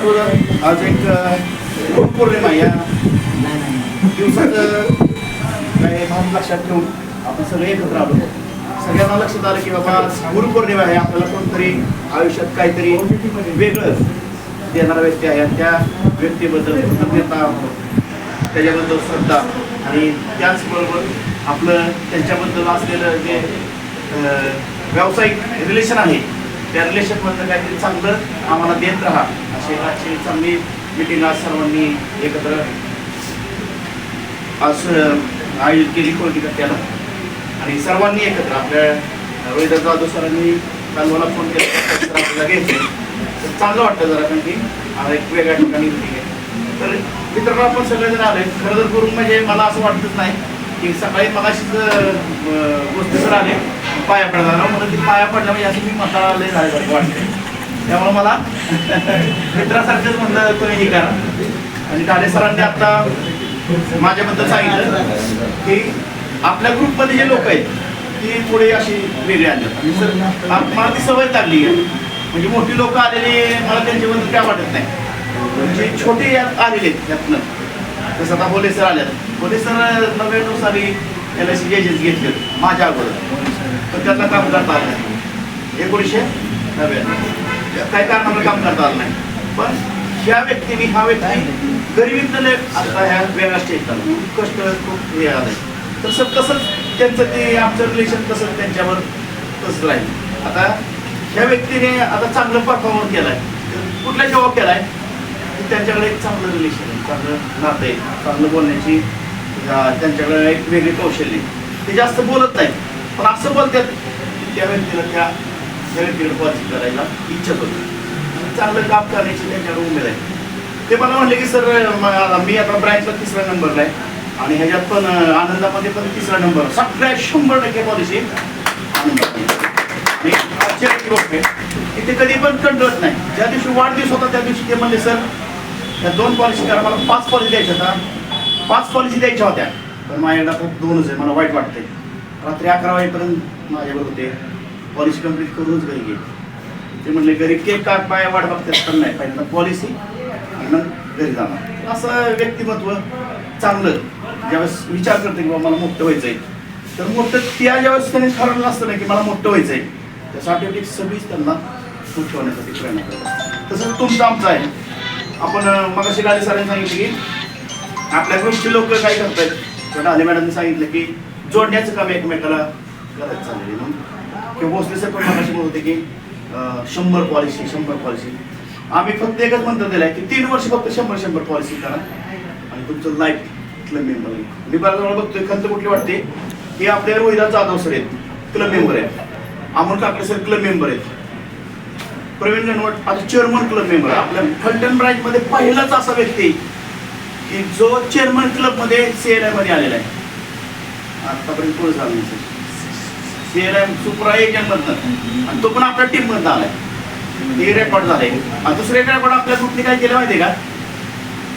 अगोदर आज एक गुरुपौर्णिमा या दिवसाचं काही भाग लक्षात ठेवून आपण सगळे एकत्र आलो. सगळ्यांना लक्षात आलं की बाबा आज गुरुपौर्णिमा आहे, आपल्याला कोणतरी आयुष्यात काहीतरी वेगळं देणारा व्यक्ती आहे आणि त्या व्यक्तीबद्दल कृतज्ञता, त्याच्याबद्दल श्रद्धा आणि त्याचबरोबर आपलं त्यांच्याबद्दल असलेलं जे व्यावसायिक रिलेशन आहे त्या रिलेशनमधलं काहीतरी चांगलं आम्हाला देत राहा अशी आजची चांगली मिटिंग आज सर्वांनी एकत्र आज आयोजित केली कोळकी त्याला आणि सर्वांनी एकत्र आपल्या रोहिदास जाधव सरांनी काल मला फोन केला आपल्याला घ्यायचं तर चांगलं वाटतं जरा, कारण की एक वेगळ्या ठिकाणी मिटिंग आहे. तर मित्रांनो आपण सगळेजण आले. खरं तर करून म्हणजे मला असं वाटतच नाही की सकाळी मगाशीच गोष्टी सर आले पाया पडला म्हणून ती पाया पडला म्हणजे असं मी मसाला लय झाल्यासारखं वाटते. त्यामुळं मला मित्रासारखंच म्हणलं तुम्ही हे करा. आणि ढाले सरांनी आता माझ्याबद्दल सांगितलं की आपल्या ग्रुपमध्ये जे लोक आहेत ती थोडी अशी वेगळी आली आणि सर मला ती सवय लागली आहे. म्हणजे मोठी लोक आलेली मला त्यांच्याबद्दल काय वाटत नाही, म्हणजे छोटे आलेले त्यातनं. तसं आता बोले सर आले. बोले सर 99 साली LIC एजन्सी घेतले माझ्या अगोदर, तर त्यातलं काम करता आलं नाही. 1999 काही कारणामुळे काम करता आलं नाही. पण ह्या व्यक्तीने हा व्यक्ती गरिबीतले आता ह्या वेगळ्या स्टेजला खूप कष्ट खूप हे आलं. तर सर तसंच त्यांचं ते आमचं रिलेशन तसंच त्यांच्यावर तसं राहील. आता ह्या व्यक्तीने आता चांगलं परफॉर्मन्स केलं आहे, कुठला जॉब केला आहे त्यांच्याकडे एक चांगलं रिलेशन आहे, चांगलं नातं आहे, चांगलं बोलण्याची त्यांच्याकडे एक वेगळी कौशल्य. ते जास्त बोलत नाही पण असं बोलतात त्या व्यक्तीला त्या व्यक्तीकडे पॉलिसी करायला इच्छा होती, चांगलं काम करण्याची त्यांच्याकडे उमेद आहे. ते मला म्हणले की सर मी आता ब्रँचला 3रा नंबरला आहे आणि ह्याच्यात पण आनंदामध्ये पण 3रा नंबर, सगळ्या 100% पॉलिसी आनंदामध्ये. ते कधी पण कंटाळत नाही. ज्या दिवशी वाढदिवस होता त्या दिवशी ते म्हणले सर त्या 2 पॉलिसी करा, मला 5 पॉलिसी द्यायच्या होत्या, 5 पॉलिसी द्यायच्या होत्या पण माझ्याकडे आता 2च आहे, मला वाईट वाटते. रात्री 11 वाजेपर्यंत माझ्याबरोबर होते, पॉलिसी कंप्लीट करूनच घरी गेले. ते म्हणले घरी केक काट पाया वाट बघतात पण नाही, पहिल्यांदा पॉलिसी आणि मग घरी जाणार. असं व्यक्तिमत्व चांगलं ज्यावेळेस विचार करते की बाबा मला मोठं व्हायचं आहे, तर मोठं त्या ज्यावेळेस त्यांनी ठरवलं असतं ना की मला मोठं व्हायचं आहे त्यासाठी सगळीच त्यांना खुश होण्यासाठी प्रेरणा करतात. तसंच तुमचं आमचं आहे. आपण मगाशी ढाले सरांनी सांगितलं की आपल्या ग्रुपचे लोक काय करतात, तर ढाले मॅडमने सांगितलं की जोडण्याचं काम एकमेकाला करायचं चाललेलं म्हणून. किंवा भोसले सर पण मगाशी म्हणत होते की 100 पॉलिसी 100 पॉलिसी. आम्ही फक्त एकच म्हणतो दिलं आहे की 3 वर्ष फक्त 100 पॉलिसी करा आणि तुमचं लाईफ क्लब मेंबर आहे. मी बऱ्याच वेळा बघतोय खंत कुठली वाटते की आपल्या रोहिदास जाधव सर आहेत क्लब मेंबर आहेत, Amol Kakade sir club member आहेत, प्रवीण गणवट आता चेअरमन क्लब मेंबर. आपल्या फलटण ब्रांच मध्ये पहिलाच असा व्यक्ती की जो चेअरमन क्लब मध्ये CLI मध्ये आलेला आहे. आतापर्यंत पुढे झालं CLI सुपरा एजंट मधनं आणि तो पण आपल्या टीम मधनं आलाय. हे रेकॉर्ड झालंय. आणि दुसरे रेकॉर्ड आपल्या ग्रुपने काय केलं माहितीये का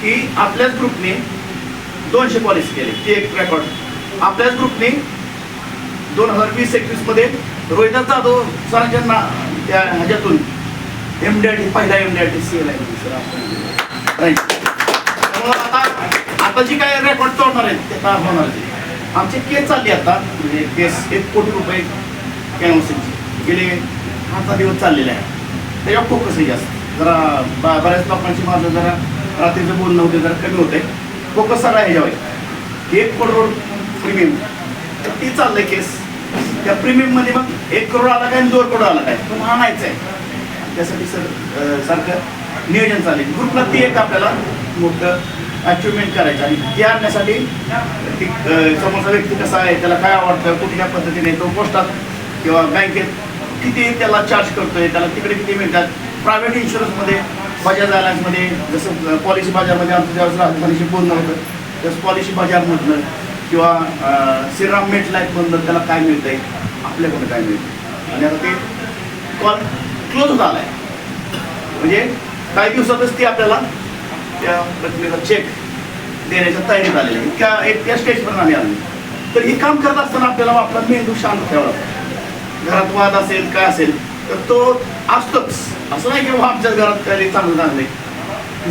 की आपल्याच ग्रुपने 200 पॉलिसी केली. ते एक रेकॉर्ड आपल्याच ग्रुपने 2020-21 मध्ये रोहिदास जाधव सरांच्या त्या ह्याच्यातून MDRT पहिला MDRT CLI सर. आता जी काय रेकॉर्ड तोडणार आहेत ते आता होणार. आमची केस चालली आता, म्हणजे केस 1 कोटी रुपये कॅन्व्हसिंगची गेले 5 दिवस चाललेले आहे. त्याच्यावर फोकस आहे जास्त. जरा बऱ्याच लोकांची माझं जरा रात्रीचं बोलणं होते जरा कमी होते. फोकस सगळा ह्याच्यावर 1 करोड प्रीमियम तर ती चाललंय केस. त्या प्रीमियम मध्ये मग 1 करोड आला काय आणि 2 करोड आला काय पण आणायचं आहे. त्यासाठी सर सारखं नियोजन चालेल. ग्रुपला ती एक आपल्याला मोठं अचिव्हमेंट करायचं आणि ते आणण्यासाठी समोरचा व्यक्ती कसा आहे, त्याला काय आवडतं, कुठल्या पद्धतीने तो पोस्टात किंवा बँकेत किती त्याला चार्ज करतोय, त्याला तिकडे किती मिळतात. प्रायव्हेट इन्शुरन्समध्ये बजाज अलायन्समध्ये जसं पॉलिसी बाजारमध्ये आमचं ज्यावेळेस राजधानीशी बोलणं होतं तसं पॉलिसी बाजारमधनं किंवा श्रीराम मेट लाईफमधनं त्याला काय मिळतंय, आपल्याकडं काय मिळतं. आणि आता ते कॉल क्लोज होत आला आहे. म्हणजे काही दिवसातच ती आपल्याला त्या रकमेचा चेक देण्याच्या तयारीत आलेली आहे. त्या स्टेजपर्यंत आम्ही आलो. तर हे काम करत असताना आपल्याला आपला मेंदू शांत ठेवावा. घरात वाद असेल काय असेल तर तो असतोच. असं नाही की आमच्याच घरात काही चांगलं झालं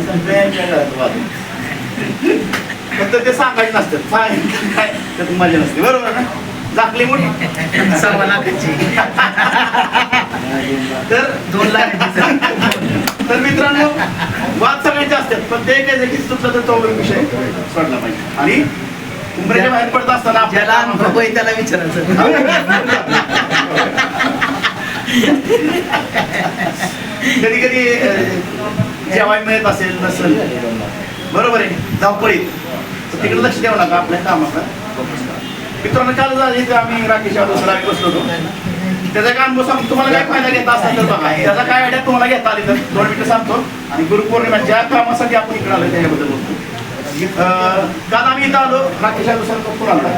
सगळ्यांच्या घरात वाद. फक्त ते सांगायचं नसतं काय त्यात मजा नसते, बरोबर ना. दाखली मोठी 1.25 लाखाची तर 2 लाखाची. तर मित्रांनो वाद सगळ्यांचे असतात, पण ते काय की चुकलं तर तो विषय सोडला पाहिजे. आणि उंबऱ्याच्या बाहेर पडत असताना ज्याला अनुभव आहे त्याला विचारायचं. कधी कधी जेवाय मिळत असेल नसेल, बरोबर आहे, धावपळीत तर तिकडे लक्ष द्यावं नका, आपल्या कामाकडे फोकस करा. मित्रांनो काल झाली आम्ही राकेश यादव सर आम्ही बसलो होतो, त्याचा काय अनुभव सांगतो. तुम्हाला काय फायदा घेता असेल तर बघा, त्याचा काय आयडिया तुम्हाला घेता आली तर 2 मिनिटं सांगतो. आणि गुरुपौर्णिमा ज्या कामासाठी आपण इकडे आलो त्याच्याबद्दल बोलतो. काल आम्ही इथं आलो, राकेश यादव सर फोन आला,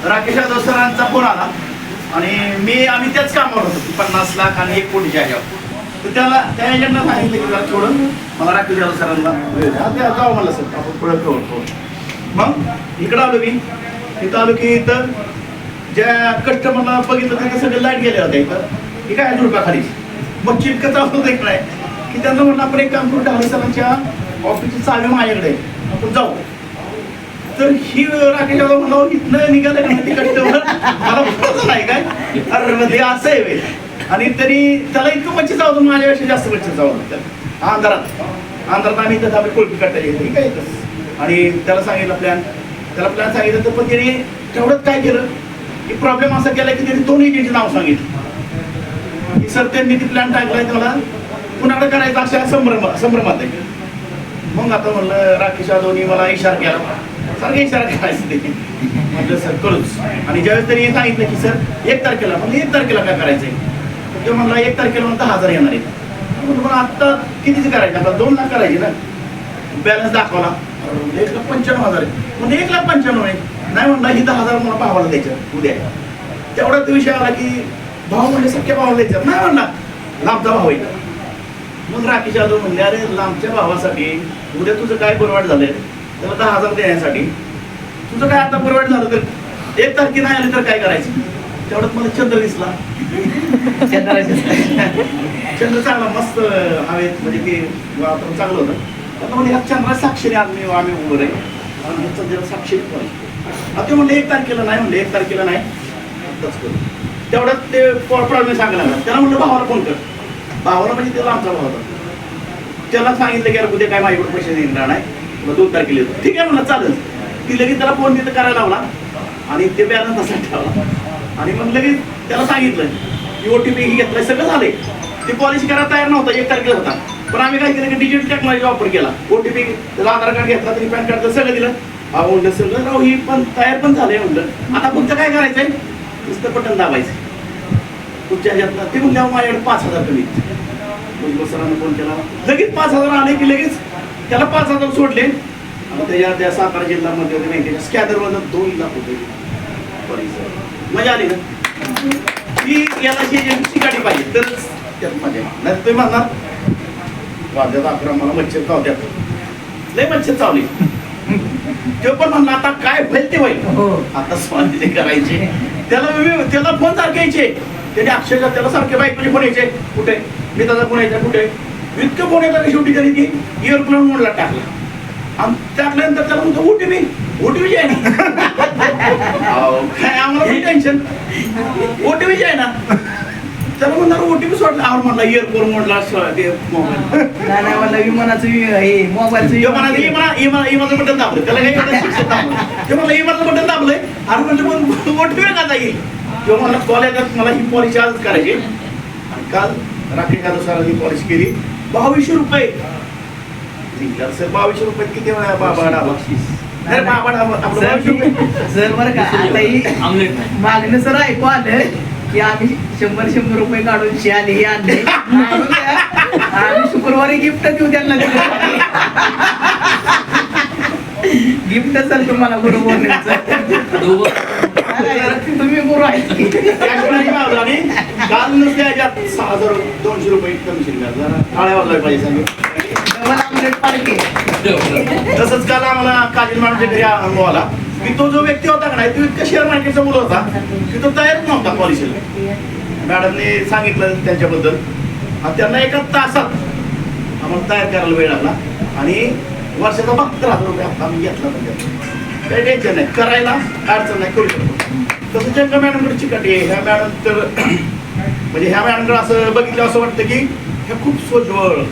राकेश यादव सरांचा फोन आला आणि आम्ही त्याच कामावर होतो 50 लाख आणि 1 कोटीच्या ह्याच्यावर. तर त्या एजंटला सांगितलं की जरा थोडं मला राकेश यादव सरांना जाऊ मला सर आपण पुढे करू. मग इकडं आलो मी, इथं आलो की इथं ज्या कस्टमरला बघितलं तिथं सगळे लाईट गेले होते. इथं हे काय झुडपाखाली मग चिटकं चालू होतं इकडे की त्यांना म्हणलं आपण एक काम करू, ढाले सरांच्या ऑफिसची चावी माझ्याकडे आपण जाऊ. तर ही राकेश यादव म्हणलं इथनं निघालं का ती कस्टमर मला बोलत नाही काय, अरे म्हणजे असं आहे. आणि तरी त्याला इतकं मच्छी जाऊ माझ्यापेक्षा जास्त मच्छी जाऊ अंधारात आम्ही इथं आम्ही कोळपी काढता येते काय येतं. आणि त्याला सांगितलं प्लॅन सांगितलं, तर पण त्याने तेवढंच काय केलं की प्रॉब्लेम असा केला की त्यांनी 2 एजंटचे नाव सांगितलं की सर त्यांनी ती प्लॅन टाकलाय त्याला कुणाकडे करायचं अशा संभ्रमात आहे. मग आता म्हणलं राकेश यादवनी मला इशारा केला, सारखा इशारा करायचं ते म्हटलं सर करूच. आणि ज्यावेळेस त्यांनी सांगितलं की सर 1 तारखेला म्हणजे 1 तारखेला काय करायचंय, ते म्हणला 1 तारखेला म्हणता 1000 येणार आहेत. म्हणून आत्ता कितीच करायचं, आता 2 लाख करायचे ना. बॅलन्स दाखवला 1,95,000 आहे, म्हणजे 1,95,000 आहे. नाही म्हणला ही 10,000 मला भावाला द्यायचं उद्या. तेवढाच विषय आला की भाऊ म्हणजे सख्या भावाला द्यायचं, नाही म्हणला लांबचा भाऊ आहे. मग राकेश यादव म्हणले अरे लांबच्या भावासाठी उद्या तुझं काय परवाड झालंय, त्याला 10,000 देण्यासाठी तुझं काय आता परवाड झालं तर 1 तारखे नाही आली तर काय करायचं. तेवढ्यात मला चंद्र दिसला, चंद्र चांगला मस्त हवेत, म्हणजे ते वातावरण चांगलं होतं. आता म्हणजे ह्या चंद्रा साक्षीने आम्ही उभं आहे आणि चंद्राला साक्षीने करायचं. आता ते म्हणले 1 तारखेला नाही, म्हणले 1 तारखेला नाही आत्ताच करू. तेवढ्यात ते प्रॉब्लेम सांगायला लागला. त्याला म्हणलं भावाला फोन कर. भावाला म्हणजे त्याला आमचा भाव होता, त्याला सांगितलं की अरे उद्या काय माझ्याकडे पैसे देणार नाही, मग 2 तारखेला येतो. ठीक आहे म्हणलं चालेल. ती लगेच त्याला फोन तिथं करायला लावला आणि ते बॅलन्स तसा ठेवला. आणि मग लगेच त्याला सांगितलं की OTP घेतलाय, सगळं झालंय. ते पॉलिसी करायला तयार नव्हता, 1 तारखेला होता. पण आम्ही काय केलं की डिजिटल टेक्नॉलॉजी वापर केला. OTP त्याला आधार कार्ड घेतला, तरी पॅन कार्ड सगळं दिलं. म्हणलं सगळं राव ही पण तयार पण झालंय. म्हणलं आता पुढचं काय करायचंय, नुसतं बटन दाबायचं पुढच्या ह्याच्यातलं. ते म्हणलं माझ्याकडे 5,000 कमी. सरांना फोन केला, लगेच 5,000 आले की लगेच त्याला 5,000 सोडले. आणि त्या सातारा जिल्ह्यामध्ये बँकेच्या स्कॅनरमधून 2 लाख रुपये. मजा आली ना. ती याला गाडी पाहिजे तरच त्यात मजा. नाही तुम्ही म्हणणार वाद्यात 11 मला मच्छर चावत्यात, लय मच्छर चावली. ते पण म्हणलं आता काय होईल ते होईल, आता स्वामी करायचे. त्याला फोन सारखे यायचे, त्याने अक्षरशः त्याला सारखे बाईक फोन यायचे, कुठे मी त्याचा फोन यायचा कुठे, इतकं फोन येतात. शेवटी त्याने ती इयरफोन मोडला टाकला आणि टाकल्यानंतर त्याला म्हणतो ओटीपी आहे ना. काय आम्हाला काही टेन्शन, OTP आहे ना. त्याला म्हणणार OTP सोडला. आम्हाला म्हणला इयरफोन मोडला ते मोबाईल नाही म्हणलं विमानाचं मोबाईलचं इमाचं बटन दाबलं. त्याला काही शिक्षण दाबलं, ते म्हणलं इमाचं बटन दाबलंय. अरे म्हणजे पण OTP का जाईल. किंवा मला कॉल येतात, मला ही पॉलिसी आजच करायची. आणि काल राकेश यादव सरांनी पॉलिसी केली 2200 रुपये. सर 2200 रुपये किती वेळा बाबा डाबा सर बरं का. आताही मागणं सर ऐकू आलं की आम्ही 100 रुपये काढून शियाले हे आणले आणि शुक्रवारी गिफ्ट देऊ त्यांना. गिफ्ट सर तुम्हाला बरोबर तुम्ही गुरु आहे. आणि काल नुसते ह्याच्यात 6,200 रुपये कमिशन जरा टाळ्या वाजवायला पाहिजे सांगे. तसंच काल आम्हाला काजल मॅडमच्या घरी अनुभव आला की तो जो व्यक्ती होता का नाही, तो इतका शेअर मार्केटचा मुलं होता की तो तयारच नव्हता पॉलिसीला. मॅडमने सांगितलं त्यांच्याबद्दल आणि त्यांना एका तासात आम्हाला तयार करायला वेळ लागला आणि वर्षाचा 72,000 रुपये हप्ता आम्ही घेतला म्हणजे काही टेन्शन नाही, करायला अडचण नाही, करू शकतो. तसं ज्यांच्या मॅडमकडे चिकाटी आहे ह्या मॅडम तर म्हणजे ह्या मॅडमकडे असं बघितलं असं वाटतं की ह्या खूप सोज्वळ